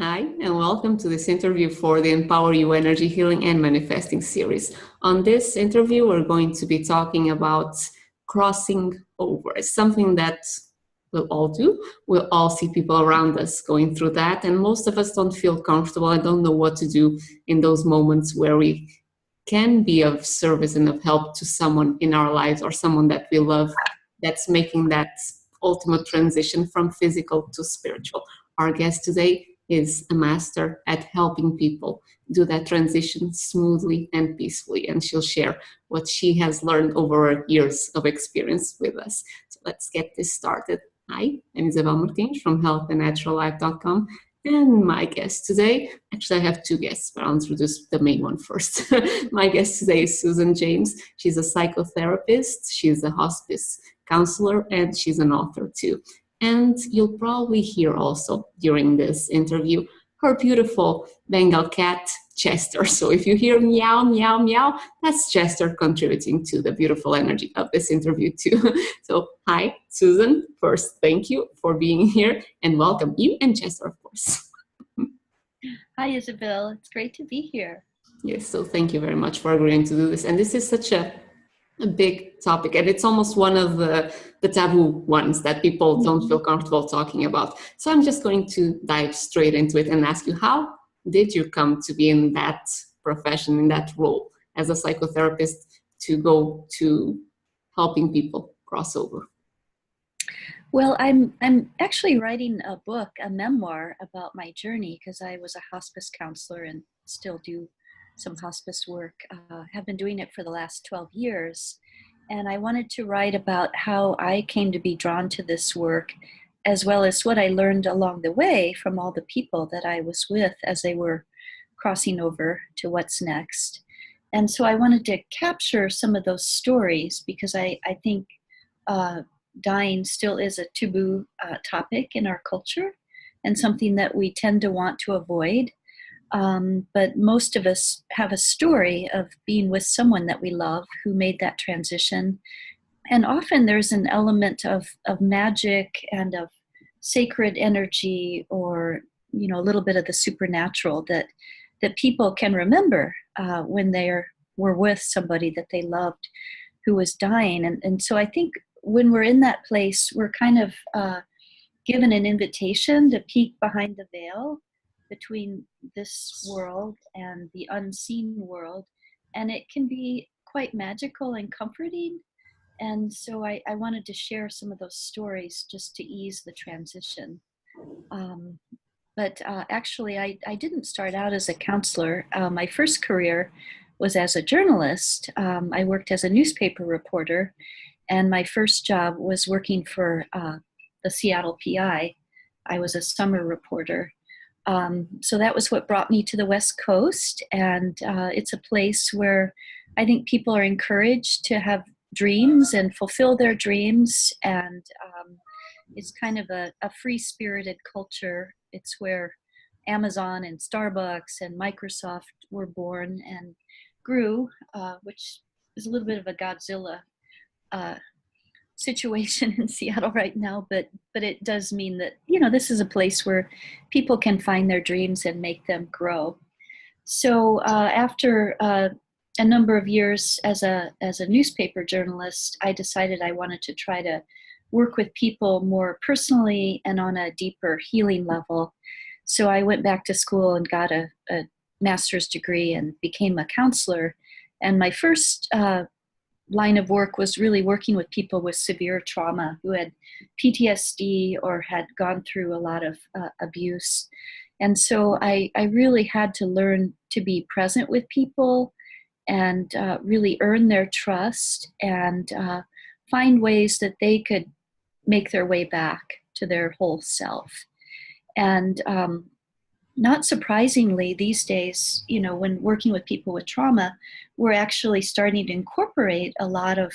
Hi, and welcome to this interview for the Empower You Energy Healing and Manifesting series. On this interview, we're going to be talking about crossing over. It's something that we'll all do. We'll all see people around us going through that, and most of us don't feel comfortable and don't know what to do in those moments where we can be of service and of help to someone in our lives or someone that we love that's making that ultimate transition from physical to spiritual. Our guest today is a master at helping people do that transition smoothly and peacefully. And she'll share what she has learned over years of experience with us. So let's get this started. Hi, I'm Isabel Martins from healthandnaturallife.com. And my guest today, actually, I have two guests, but I'll introduce the main one first. My guest today is Susan James. She's a psychotherapist, she's a hospice counselor, and she's an author too. And you'll probably hear also during this interview her beautiful Bengal cat, Chester. So if you hear meow, meow, meow, that's Chester contributing to the beautiful energy of this interview too. So hi, Susan. First, thank you for being here and welcome you and Chester, of course. Hi, Isabel. It's great to be here. Yes, so thank you very much for agreeing to do this. And this is such a big topic, and it's almost one of the taboo ones that people don't feel comfortable talking about. So I'm just going to dive straight into it and ask you, how did you come to be in that profession, in that role as a psychotherapist, to go to helping people cross over? Well, I'm actually writing a book, a memoir about my journey, because I was a hospice counselor and still do some hospice work. Have been doing it for the last 12 years. And I wanted to write about how I came to be drawn to this work, as well as what I learned along the way from all the people that I was with as they were crossing over to what's next. And so I wanted to capture some of those stories because I think dying still is a taboo topic in our culture and something that we tend to want to avoid. But most of us have a story of being with someone that we love who made that transition. And often there's an element of magic and of sacred energy, or, you know, a little bit of the supernatural that people can remember when were with somebody that they loved who was dying. And so I think when we're in that place, we're kind of given an invitation to peek behind the veil between this world and the unseen world. And it can be quite magical and comforting. And so I wanted to share some of those stories just to ease the transition. But actually, I didn't start out as a counselor. My first career was as a journalist. I worked as a newspaper reporter, and my first job was working for the Seattle PI. I was a summer reporter. So that was what brought me to the West Coast, and it's a place where I think people are encouraged to have dreams and fulfill their dreams, and it's kind of a free-spirited culture. It's where Amazon and Starbucks and Microsoft were born and grew, which is a little bit of a Godzilla situation in Seattle right now, but it does mean that, you know, this is a place where people can find their dreams and make them grow. So after a number of years as a newspaper journalist, I decided I wanted to try to work with people more personally and on a deeper healing level. So I went back to school and got a master's degree and became a counselor. And my first line of work was really working with people with severe trauma who had PTSD or had gone through a lot of abuse. And so I really had to learn to be present with people and really earn their trust and find ways that they could make their way back to their whole self. And not surprisingly, these days, you know, when working with people with trauma, we're actually starting to incorporate a lot of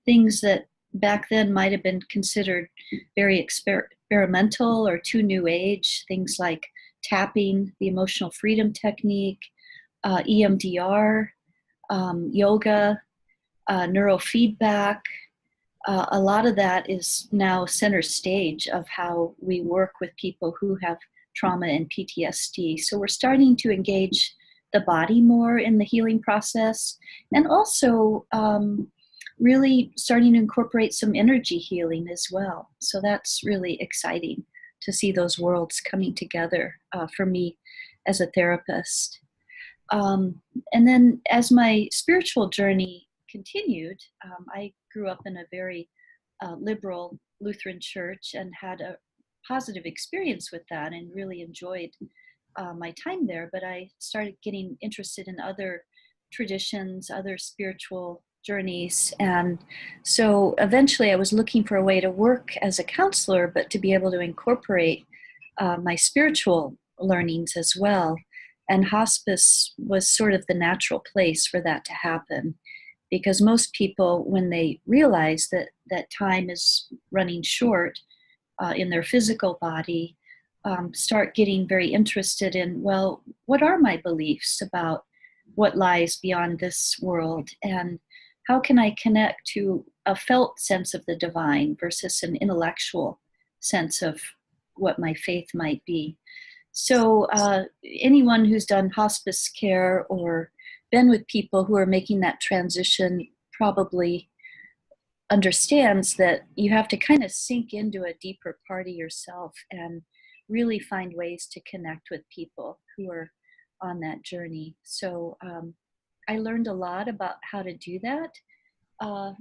things that back then might have been considered very experimental or too new age, things like tapping, the emotional freedom technique, EMDR, yoga, neurofeedback. A lot of that is now center stage of how we work with people who have trauma and PTSD. So we're starting to engage the body more in the healing process, and also really starting to incorporate some energy healing as well. So that's really exciting to see those worlds coming together for me as a therapist. And then as my spiritual journey continued, I grew up in a very liberal Lutheran church and had a positive experience with that and really enjoyed my time there. But I started getting interested in other traditions, other spiritual journeys. And so eventually I was looking for a way to work as a counselor, but to be able to incorporate my spiritual learnings as well. And hospice was sort of the natural place for that to happen, because most people, when they realize that time is running short in their physical body, start getting very interested in, well, what are my beliefs about what lies beyond this world? And how can I connect to a felt sense of the divine versus an intellectual sense of what my faith might be? So anyone who's done hospice care or been with people who are making that transition probably understands that you have to kind of sink into a deeper part of yourself and really find ways to connect with people who are on that journey. So I learned a lot about how to do that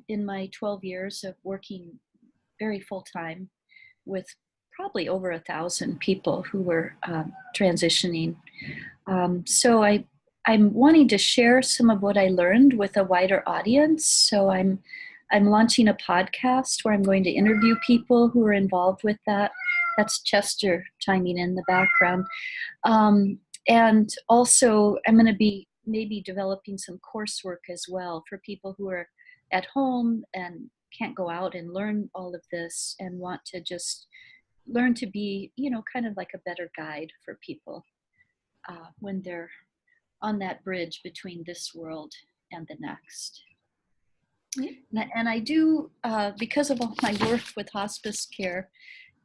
in my 12 years of working very full-time with probably over 1,000 people who were transitioning. So I'm wanting to share some of what I learned with a wider audience. So I'm launching a podcast where I'm going to interview people who are involved with that. That's Chester chiming in the background. And also I'm going to be maybe developing some coursework as well for people who are at home and can't go out and learn all of this and want to just learn to be, kind of like a better guide for people when they're on that bridge between this world and the next. And I do, because of all my work with hospice care,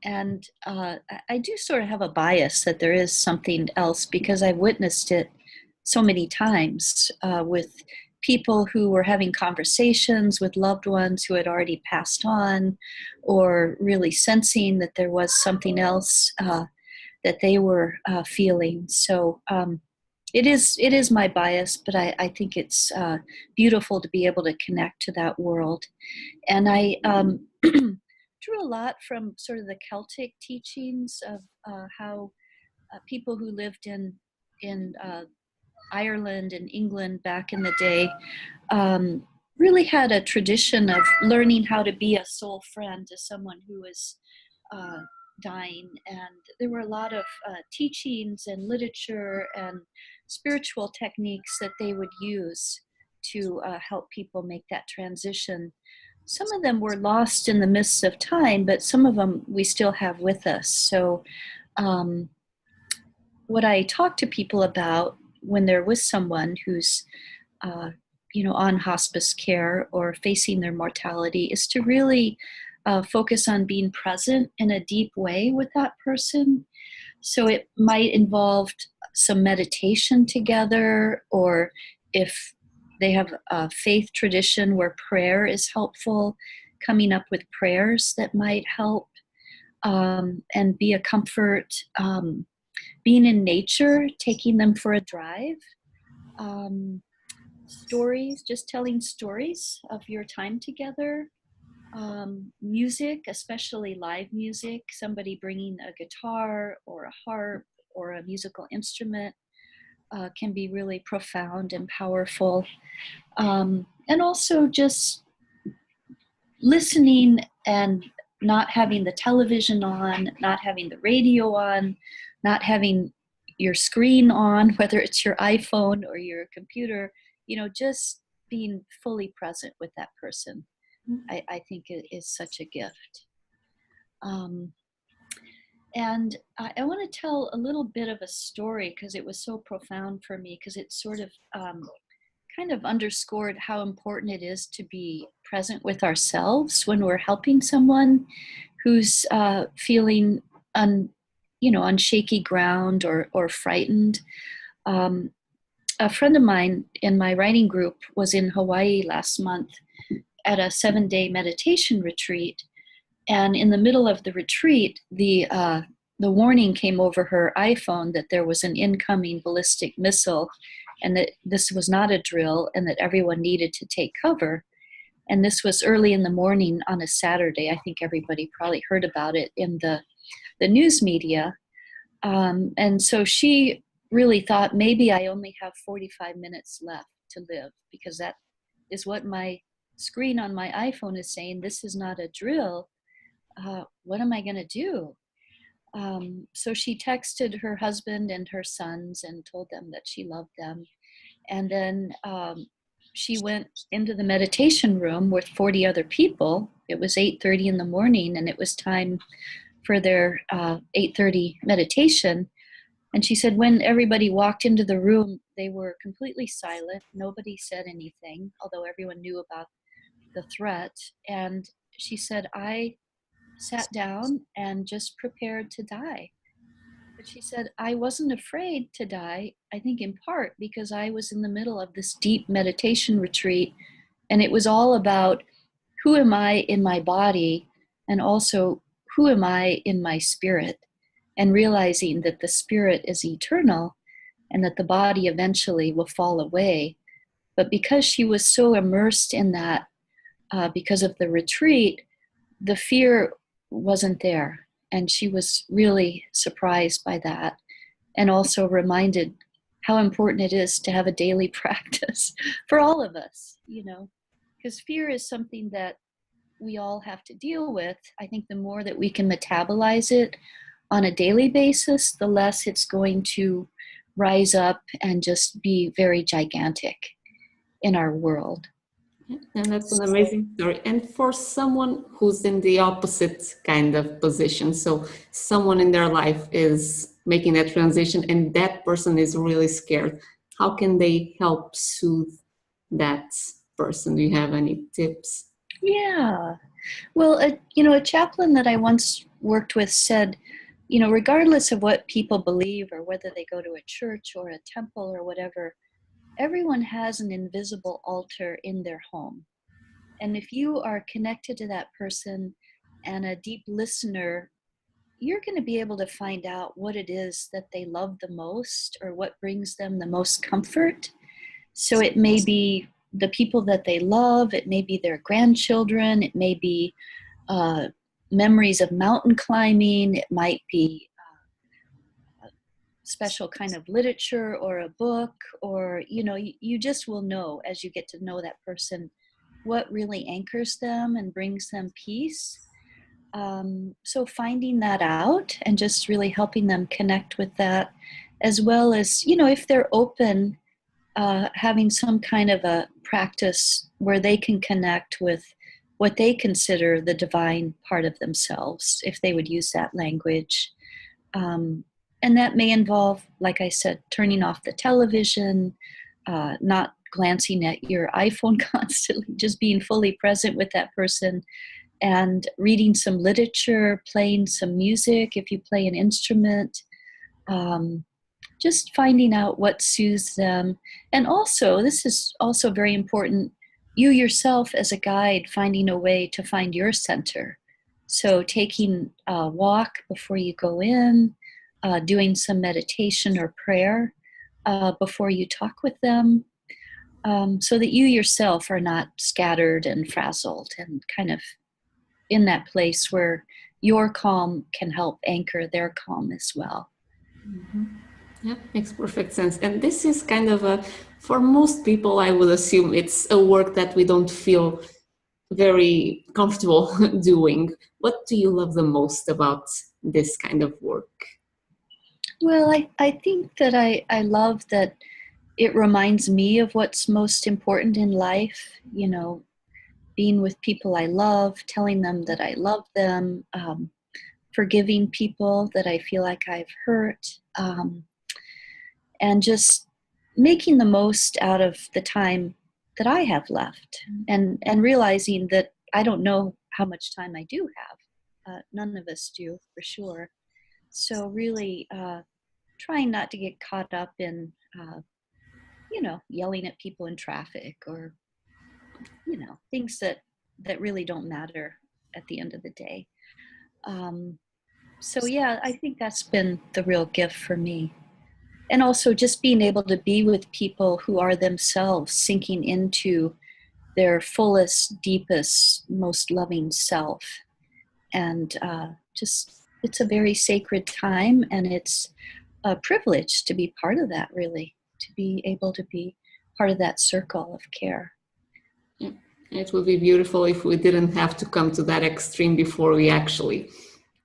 and I do sort of have a bias that there is something else, because I've witnessed it so many times with people who were having conversations with loved ones who had already passed on, or really sensing that there was something else that they were feeling. So it is my bias, but I think it's beautiful to be able to connect to that world. And I drew a lot from sort of the Celtic teachings of how people who lived in Ireland and England back in the day really had a tradition of learning how to be a soul friend to someone who was dying. And there were a lot of teachings and literature and spiritual techniques that they would use to help people make that transition. Some of them were lost in the mists of time, but some of them we still have with us. So what I talk to people about when they're with someone who's on hospice care or facing their mortality is to really focus on being present in a deep way with that person. So it might involve some meditation together, or if they have a faith tradition where prayer is helpful, coming up with prayers that might help and be a comfort. Being in nature, taking them for a drive. Stories, just telling stories of your time together. Music, especially live music, somebody bringing a guitar or a harp or a musical instrument can be really profound and powerful. And also just listening and not having the television on, not having the radio on, not having your screen on, whether it's your iPhone or your computer, just being fully present with that person. I think it is such a gift. And I want to tell a little bit of a story because it was so profound for me, because it sort of kind of underscored how important it is to be present with ourselves when we're helping someone who's feeling on shaky ground or frightened. Um, a friend of mine in my writing group was in Hawaii last month at a 7-day meditation retreat. And in the middle of the retreat, the warning came over her iPhone that there was an incoming ballistic missile and that this was not a drill and that everyone needed to take cover. And this was early in the morning on a Saturday. I think everybody probably heard about it in the news media. And so she really thought, maybe I only have 45 minutes left to live, because that is what my screen on my iPhone is saying. This is not a drill. What am I going to do? So she texted her husband and her sons and told them that she loved them. And then she went into the meditation room with 40 other people. It was 8:30 in the morning, and it was time for their 8:30 meditation. And she said when everybody walked into the room, they were completely silent. Nobody said anything, although everyone knew about the threat. And she said, I sat down and just prepared to die. But she said, I wasn't afraid to die, I think in part because I was in the middle of this deep meditation retreat, and it was all about who am I in my body, and also who am I in my spirit, and realizing that the spirit is eternal and that the body eventually will fall away. But because she was so immersed in that, because of the retreat, the fear wasn't there. And she was really surprised by that, and also reminded how important it is to have a daily practice for all of us, because fear is something that we all have to deal with. I think the more that we can metabolize it on a daily basis, the less it's going to rise up and just be very gigantic in our world. And that's an amazing story. And for someone who's in the opposite kind of position, so someone in their life is making that transition and that person is really scared, how can they help soothe that person? Do you have any tips? Yeah. Well, a chaplain that I once worked with said, regardless of what people believe or whether they go to a church or a temple or whatever, everyone has an invisible altar in their home. And if you are connected to that person and a deep listener, you're going to be able to find out what it is that they love the most or what brings them the most comfort. So it may be the people that they love, it may be their grandchildren, it may be memories of mountain climbing, it might be special kind of literature or a book, or you just will know as you get to know that person what really anchors them and brings them peace. So finding that out and just really helping them connect with that, as well as if they're open, having some kind of a practice where they can connect with what they consider the divine part of themselves, if they would use that language. And that may involve, like I said, turning off the television, not glancing at your iPhone constantly, just being fully present with that person, and reading some literature, playing some music if you play an instrument, just finding out what soothes them. And also, this is also very important, you yourself as a guide, finding a way to find your center. So taking a walk before you go in, doing some meditation or prayer before you talk with them, so that you yourself are not scattered and frazzled and kind of in that place where your calm can help anchor their calm as well. Mm-hmm. Yeah, makes perfect sense. And this is kind of for most people, I would assume it's a work that we don't feel very comfortable doing. What do you love the most about this kind of work? Well, I think that I love that it reminds me of what's most important in life, being with people I love, telling them that I love them, forgiving people that I feel like I've hurt, and just making the most out of the time that I have left, and realizing that I don't know how much time I do have. None of us do, for sure. So really trying not to get caught up in, yelling at people in traffic or, things that really don't matter at the end of the day. So yeah, I think that's been the real gift for me. And also just being able to be with people who are themselves sinking into their fullest, deepest, most loving self. And it's a very sacred time, and it's a privilege to be part of that, really, to be able to be part of that circle of care. Yeah. It would be beautiful if we didn't have to come to that extreme before we actually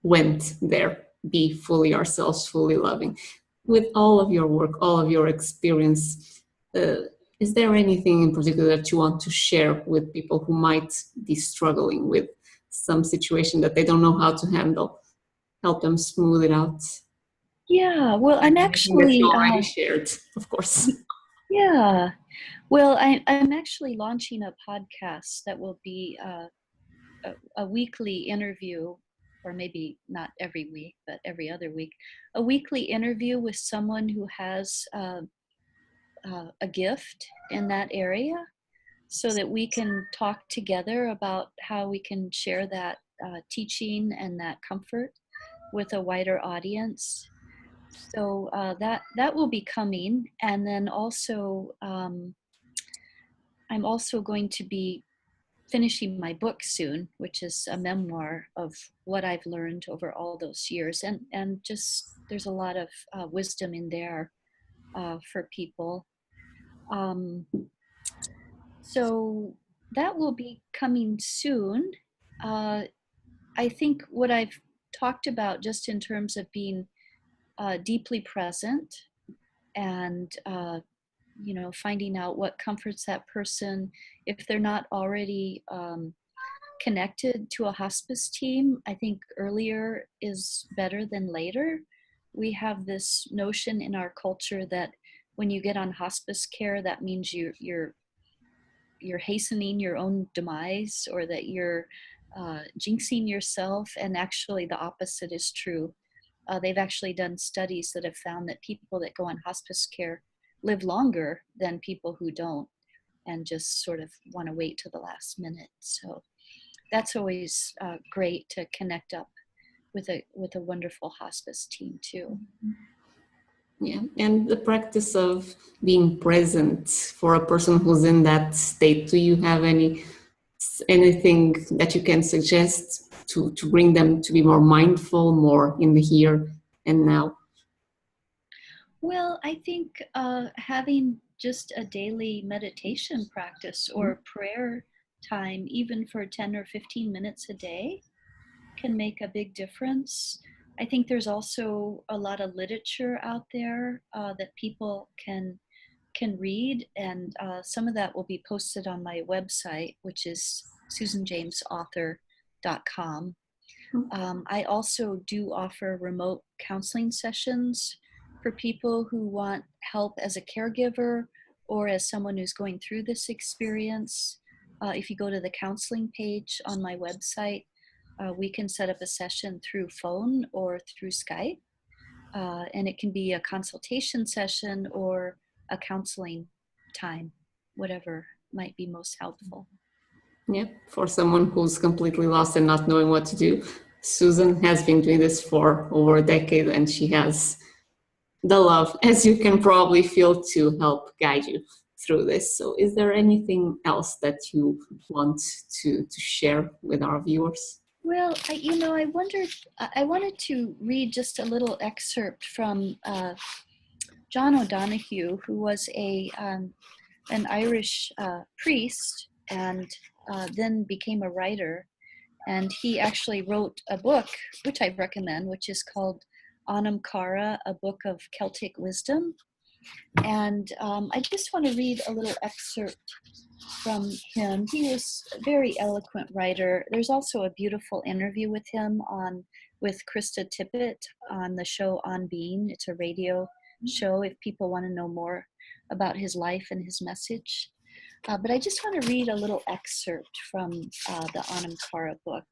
went there, be fully ourselves, fully loving. With all of your work, all of your experience, is there anything in particular that you want to share with people who might be struggling with some situation that they don't know how to handle? Help them smooth it out. Yeah, well, I'm Everything that you actually, already shared, of course. yeah, well, I'm actually launching a podcast that will be a weekly interview, or maybe not every week, but every other week, a weekly interview with someone who has a gift in that area, so that we can talk together about how we can share that teaching and that comfort with a wider audience. So that will be coming, and then also I'm also going to be finishing my book soon, which is a memoir of what I've learned over all those years, and just there's a lot of wisdom in there for people. Um, so that will be coming soon. Uh, I think what I've talked about, just in terms of being deeply present and finding out what comforts that person if they're not already connected to a hospice team. I think earlier is better than later. We have this notion in our culture that when you get on hospice care, that means you're hastening your own demise, or that you're jinxing yourself. And actually the opposite is true. They've actually done studies that have found that people that go on hospice care live longer than people who don't, and just sort of want to wait to the last minute. So that's always great to connect up with a wonderful hospice team too. Yeah, and the practice of being present for a person who's in that state. Do you have anything that you can suggest to bring them to be more mindful, more in the here and now? Well, I think having just a daily meditation practice or prayer time, even for 10 or 15 minutes a day, can make a big difference. I think there's also a lot of literature out there that people can read, and some of that will be posted on my website, which is susanjamesauthor.com. I also do offer remote counseling sessions for people who want help as a caregiver or as someone who's going through this experience. If you go to the counseling page on my website, we can set up a session through phone or through Skype. And it can be a consultation session or a counseling time, whatever might be most helpful. Yeah, for someone who's completely lost and not knowing what to do. Susan has been doing this for over a decade, and she has the love, as you can probably feel, to help guide you through this. So is there anything else that you want to share with our viewers? Well, I wanted to read just a little excerpt from John O'Donoghue, who was an Irish priest, and then became a writer. And he actually wrote a book, which I recommend, which is called Anam Cara, a book of Celtic wisdom. And I just want to read a little excerpt from him. He was a very eloquent writer. There's also a beautiful interview with him with Krista Tippett on the show On Being. It's a radio show if people want to know more about his life and his message. But I just want to read a little excerpt from the Anam Cara book.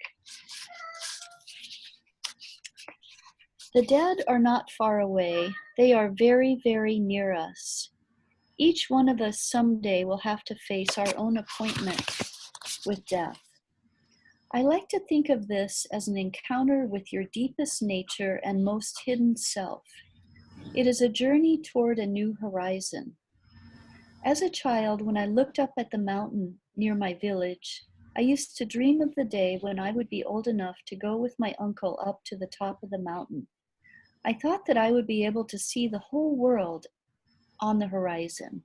The dead are not far away. They are very, very near us. Each one of us someday will have to face our own appointment with death. I like to think of this as an encounter with your deepest nature and most hidden self. It is a journey toward a new horizon. As a child, when I looked up at the mountain near my village, I used to dream of the day when I would be old enough to go with my uncle up to the top of the mountain. I thought that I would be able to see the whole world on the horizon.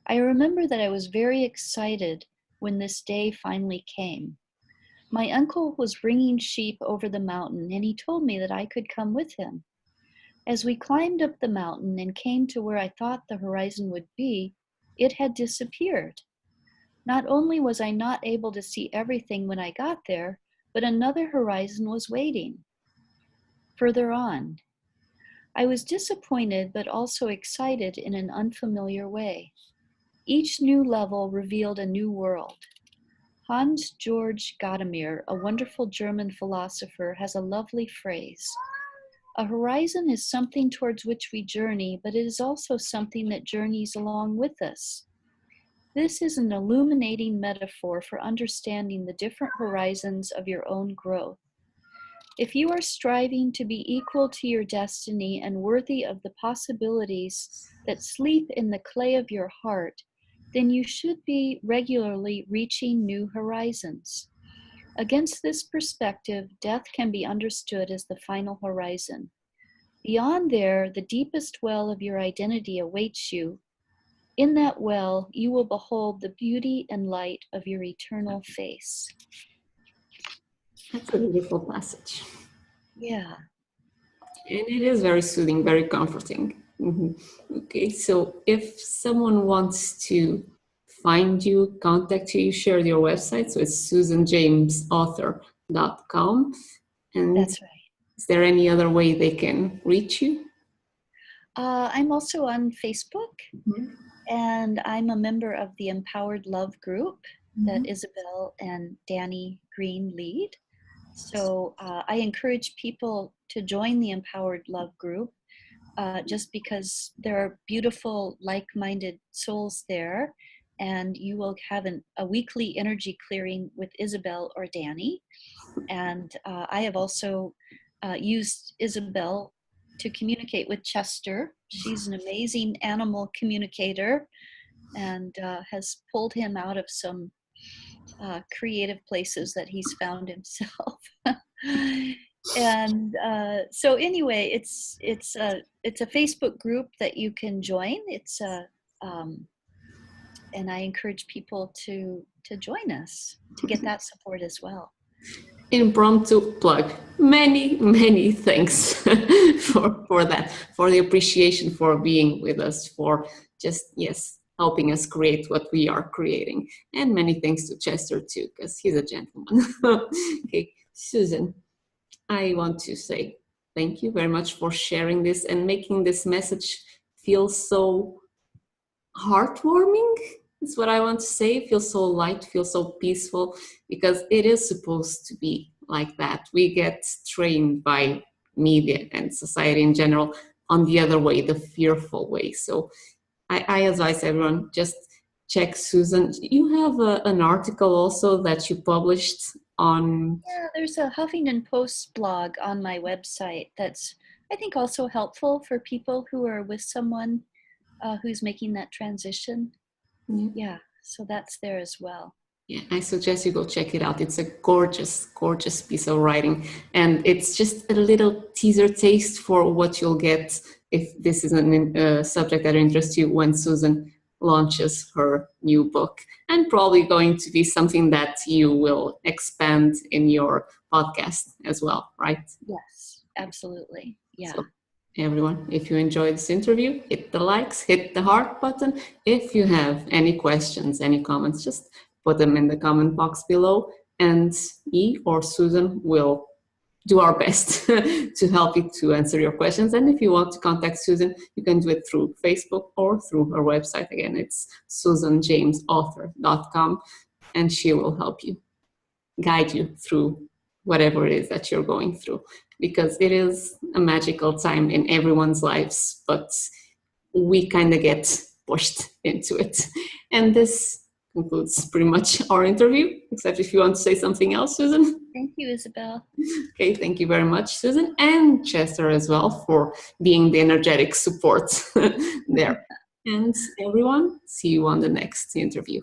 I remember that I was very excited when this day finally came. My uncle was bringing sheep over the mountain, and he told me that I could come with him. As we climbed up the mountain and came to where I thought the horizon would be, it had disappeared. Not only was I not able to see everything when I got there, but another horizon was waiting. Further on, I was disappointed but also excited in an unfamiliar way. Each new level revealed a new world. Hans Georg Gadamer, a wonderful German philosopher, has a lovely phrase. A horizon is something towards which we journey, but it is also something that journeys along with us. This is an illuminating metaphor for understanding the different horizons of your own growth. If you are striving to be equal to your destiny and worthy of the possibilities that sleep in the clay of your heart, then you should be regularly reaching new horizons. Against this perspective, death can be understood as the final horizon. Beyond there, the deepest well of your identity awaits you. In that well, you will behold the beauty and light of your eternal face. That's a beautiful passage. Yeah. And it is very soothing, very comforting. Okay, so if someone wants to find you, contact you, share your website. So it's susanjamesauthor.com. And That's right. is there any other way they can reach you? I'm also on Facebook, and I'm a member of the Empowered Love group that Isabel and Danny Green lead. So I encourage people to join the Empowered Love group just because there are beautiful, like-minded souls there, and you will have a weekly energy clearing with Isabel or Danny. And I have also used Isabel to communicate with Chester. She's an amazing animal communicator and has pulled him out of some creative places that he's found himself. And so anyway, it's a Facebook group that you can join. It's and I encourage people to join us to get that support as well. Impromptu plug. Many thanks for that, for the appreciation, for being with us, for just, yes, helping us create what we are creating. And many thanks to Chester too, because he's a gentleman. Okay, Susan, I want to say thank you very much for sharing this and making this message feel so heartwarming. Is what I want to say. Feel so light, feel so peaceful, because it is supposed to be like that. We get trained by media and society in general on the other way, the fearful way. So I advise everyone, just check Susan. You have an article also that you published on... Yeah, there's a Huffington Post blog on my website that's, I think, also helpful for people who are with someone who's making that transition. Yeah, so that's there as well. Yeah, I suggest you go check it out. It's a gorgeous piece of writing. And it's just a little teaser taste for what you'll get if this is a subject that interests you when Susan launches her new book. And probably going to be something that you will expand in your podcast as well, right? Yes, absolutely. Yeah. So, everyone, if you enjoyed this interview, hit the likes, hit the heart button. If you have any questions, any comments, just put them in the comment box below, and me or Susan will do our best to help you to answer your questions. And if you want to contact Susan, you can do it through Facebook or through her website. Again, it's susanjamesauthor.com, and she will help you, guide you through whatever it is that you're going through. because it is a magical time in everyone's lives, but we kind of get pushed into it. And this concludes pretty much our interview, except if you want to say something else, Susan. Thank you, Isabel. Okay, thank you very much, Susan, and Chester as well for being the energetic support there. And everyone, see you on the next interview.